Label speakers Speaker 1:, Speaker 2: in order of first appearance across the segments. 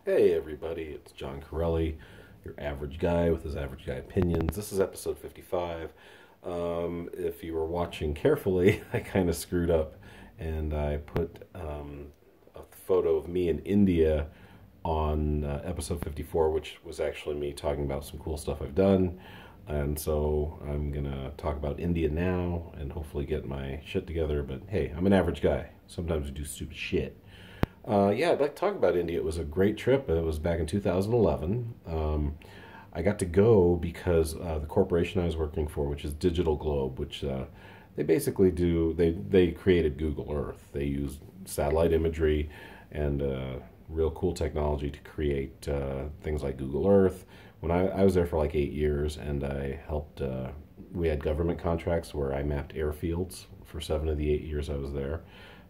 Speaker 1: Hey everybody, it's John Corelli, your average guy with his average guy opinions. This is episode 55. If you were watching carefully, I kind of screwed up and I put a photo of me in India on episode 54, which was actually me talking about some cool stuff I've done. And so I'm going to talk about India now and hopefully get my shit together. But hey, I'm an average guy. Sometimes we do stupid shit. Yeah, I'd like to talk about India. It was a great trip. It was back in 2011. I got to go because the corporation I was working for, which is Digital Globe, which they basically do, they created Google Earth. They use satellite imagery and real cool technology to create things like Google Earth. When I was there for like 8 years, and I helped, we had government contracts where I mapped airfields for 7 of the 8 years I was there.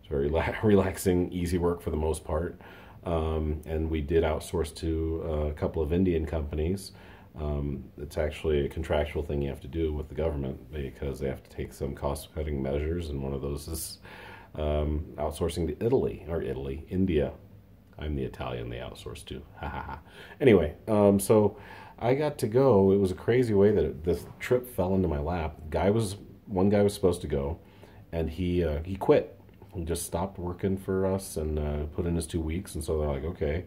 Speaker 1: It's very relaxing, easy work for the most part. And we did outsource to a couple of Indian companies. It's actually a contractual thing you have to do with the government because they have to take some cost-cutting measures, and one of those is outsourcing to India. I'm the Italian they outsource to. Ha ha ha. Anyway, so I got to go. It was a crazy way that this trip fell into my lap. One guy was supposed to go, and he quit. He just stopped working for us and put in his 2 weeks, and so they're like, okay.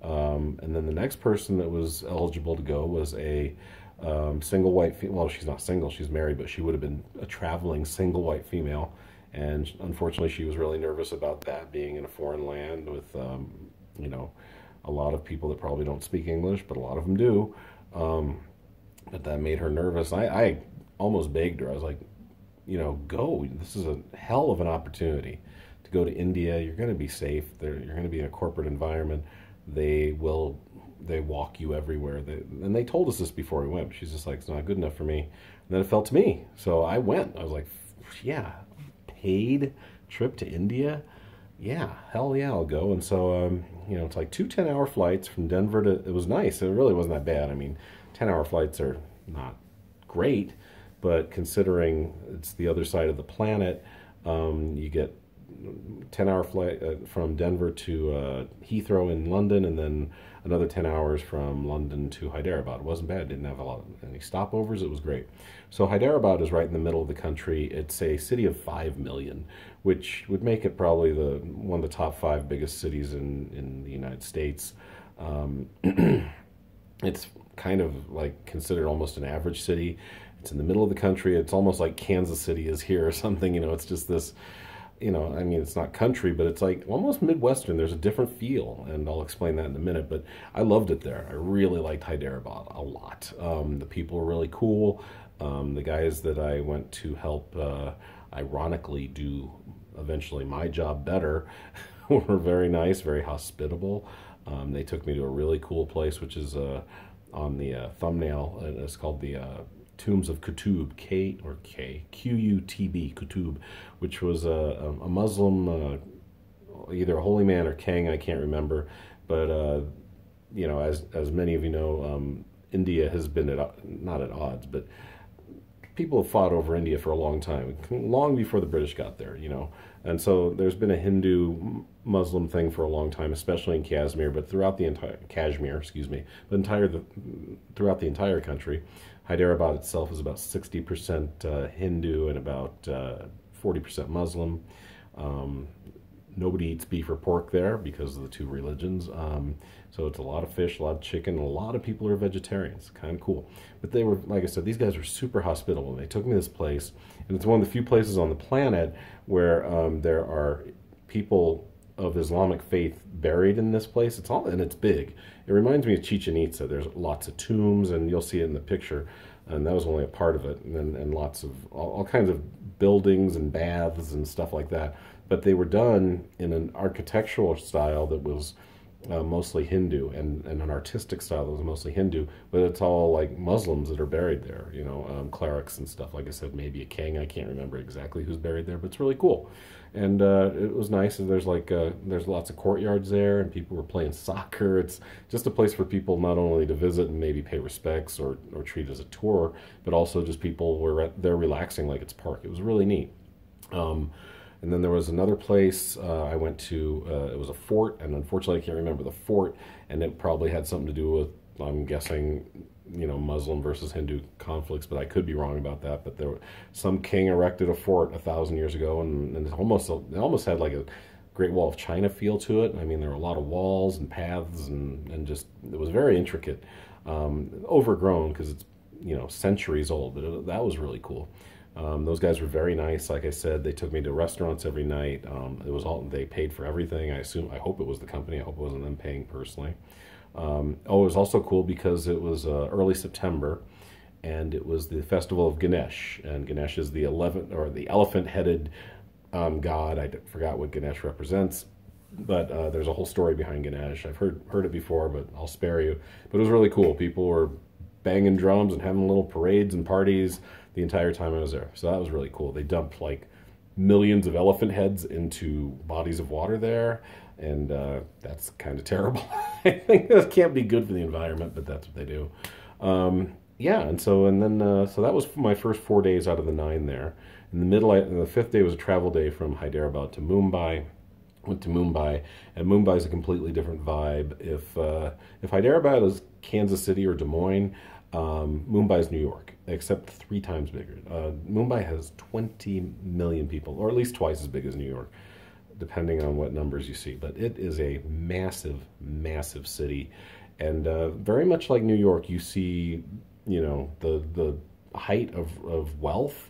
Speaker 1: And then the next person that was eligible to go was a single white female. Well, she's not single, she's married, but she would have been a traveling single white female. And unfortunately, she was really nervous about that, being in a foreign land with, a lot of people that probably don't speak English, but a lot of them do. But that made her nervous. I almost begged her. I was like, go. This is a hell of an opportunity to go to India. You're going to be safe. You're going to be in a corporate environment. They walk you everywhere. And they told us this before we went. She's just like, it's not good enough for me. And then it fell to me. So I went. I was like, yeah, paid trip to India. Yeah, hell yeah, I'll go. And so, it's like 2 10-hour flights from Denver to, it was nice. It really wasn't that bad. I mean, 10-hour flights are not great, but considering it's the other side of the planet, you get 10-hour flight from Denver to Heathrow in London, and then another 10 hours from London to Hyderabad. It wasn't bad. It didn't have any stopovers. It was great. So Hyderabad is right in the middle of the country. It's a city of 5 million, which would make it probably one of the top 5 biggest cities in the United States. It's kind of like considered almost an average city. It's in the middle of the country. It's almost like Kansas City is here or something. It's just this, it's not country, but it's like almost Midwestern. There's a different feel, and I'll explain that in a minute. But I loved it there. I really liked Hyderabad a lot. The people were really cool. The guys that I went to help, ironically, do eventually my job better were very nice, very hospitable. They took me to a really cool place, which is on the thumbnail. It's called the Tombs of Qutb, Qutb, Qutb, which was a Muslim, either a holy man or king, I can't remember. But as many of you know, India has been not at odds, but people have fought over India for a long time, long before the British got there, And so there's been a Hindu-Muslim thing for a long time, especially in Kashmir, but throughout the entire throughout the entire country. Hyderabad itself is about 60% Hindu and about 40% Muslim. Nobody eats beef or pork there because of the two religions. So it's a lot of fish, a lot of chicken, and a lot of people are vegetarians. Kind of cool. But they were, like I said, these guys were super hospitable. They took me to this place, and it's one of the few places on the planet where there are people of Islamic faith buried in this place. And it's big. It reminds me of Chichen Itza. There's lots of tombs, and you'll see it in the picture. And that was only a part of it, and lots of all kinds of buildings and baths and stuff like that. But they were done in an architectural style that was mostly Hindu, and an artistic style that was mostly Hindu. But it's all like Muslims that are buried there, clerics and stuff. Like I said, maybe a king. I can't remember exactly who's buried there, but it's really cool. And it was nice. And there's lots of courtyards there, and people were playing soccer. It's just a place for people not only to visit and maybe pay respects or treat as a tour, but also just people were there relaxing like it's a park. It was really neat. And then there was another place I went to. It was a fort, and unfortunately I can't remember the fort, and it probably had something to do with, I'm guessing, Muslim versus Hindu conflicts, but I could be wrong about that. But some king erected a fort 1,000 years ago, and it almost had like a Great Wall of China feel to it. I mean, there were a lot of walls and paths, and just, it was very intricate, overgrown because it's centuries old, but that was really cool. Those guys were very nice. Like I said, they took me to restaurants every night. It was all, they paid for everything. I hope it was the company. I hope it wasn't them paying personally. It was also cool because it was early September, and it was the festival of Ganesh. And Ganesh is the elephant-headed god. I forgot what Ganesh represents, but there's a whole story behind Ganesh. I've heard it before, but I'll spare you. But it was really cool. People were banging drums and having little parades and parties the entire time I was there. So that was really cool. They dumped like millions of elephant heads into bodies of water there, and that's kind of terrible. I think that can't be good for the environment, but that's what they do. Yeah, and then that was my first 4 days out of the 9 there. In the the 5th day was a travel day from Hyderabad to Mumbai. Went to Mumbai, and Mumbai is a completely different vibe. If Hyderabad is Kansas City or Des Moines, Mumbai is New York, except 3 times bigger. Mumbai has 20 million people, or at least twice as big as New York, depending on what numbers you see. But it is a massive, massive city, and very much like New York, you see, the height of wealth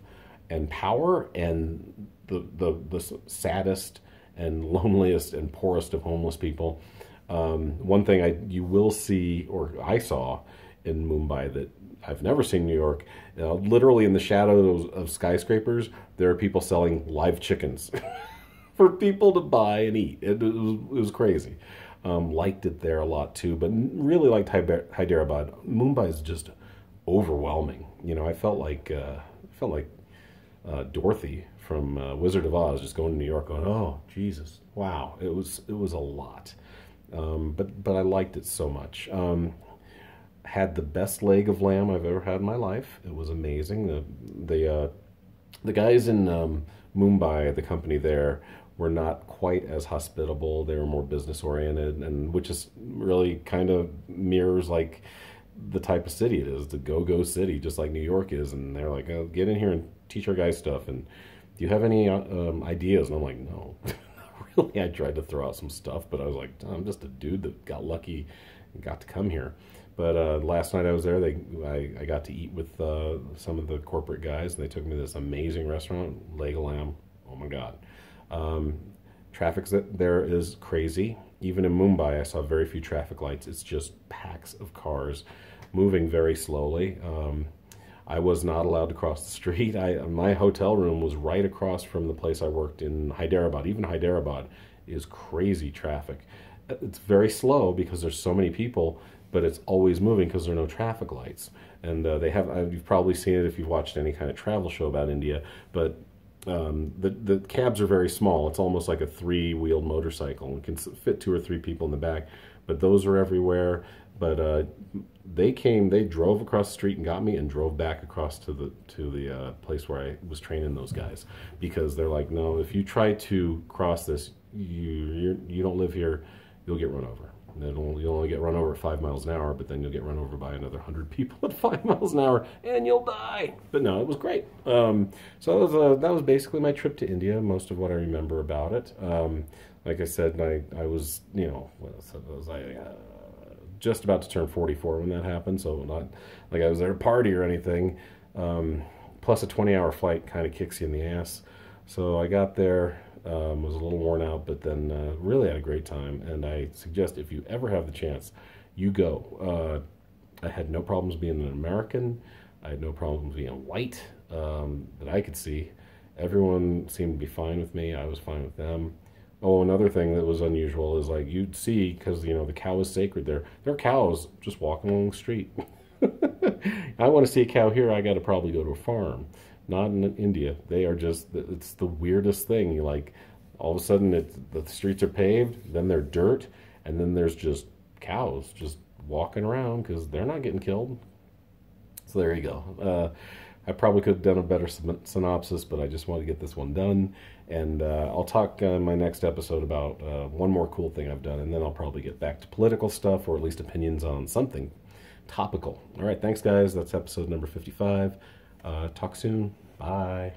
Speaker 1: and power, and the saddest and loneliest and poorest of homeless people. One thing you will see, or I saw in Mumbai that I've never seen in New York, literally in the shadows of skyscrapers, there are people selling live chickens for people to buy and eat. It was crazy. Liked it there a lot too, but really liked Hyderabad. Mumbai is just overwhelming. I felt like Dorothy from Wizard of Oz, just going to New York, going, "Oh Jesus, wow!" It was a lot, but I liked it so much. Had the best leg of lamb I've ever had in my life. It was amazing. The guys in Mumbai, the company there, were not quite as hospitable. They were more business oriented, and which is really kind of mirrors like the type of city it is, the go-go city, just like New York is. And they're like, "Oh, get in here and teach our guys stuff. And do you have any ideas?" And I'm like, "No." Really, I tried to throw out some stuff, but I was like, I'm just a dude that got lucky and got to come here. But last night I was there, I got to eat with some of the corporate guys, and they took me to this amazing restaurant, Leg of Lamb. Oh my God. Traffic there is crazy. Even in Mumbai, I saw very few traffic lights. It's just packs of cars moving very slowly. I was not allowed to cross the street. My hotel room was right across from the place I worked in Hyderabad. Even Hyderabad is crazy traffic. It's very slow because there's so many people, but it's always moving because there are no traffic lights. And you've probably seen it if you've watched any kind of travel show about India, but the cabs are very small. It's almost like a 3-wheeled motorcycle. It can fit 2 or 3 people in the back, but those are everywhere. But they drove across the street and got me, and drove back across to the place where I was training those guys, because they're like, "No, if you try to cross this, you don't live here, you'll get run over. You'll only get run over at 5 miles an hour, but then you'll get run over by another 100 people at 5 miles an hour, and you'll die." But no, it was great. So that was basically my trip to India. Most of what I remember about it. Like I said, I was just about to turn 44 when that happened, so not like I was at a party or anything. Plus a 20-hour flight kind of kicks you in the ass. So I got there. Was a little worn out, but then really had a great time. And I suggest, if you ever have the chance, you go. I had no problems being an American. I had no problems being white that I could see. Everyone seemed to be fine with me. I was fine with them. Oh, another thing that was unusual is, like, you'd see, because the cow is sacred there. There are cows just walking along the street. I want to see a cow here, I got to probably go to a farm. Not in India. They are just, it's the weirdest thing. You like, all of a sudden the streets are paved, then they're dirt, and then there's just cows just walking around because they're not getting killed. So there you go. I probably could have done a better synopsis, but I just want to get this one done. And I'll talk in my next episode about one more cool thing I've done, and then I'll probably get back to political stuff, or at least opinions on something topical. All right, thanks, guys. That's episode number 55. Talk soon. Bye.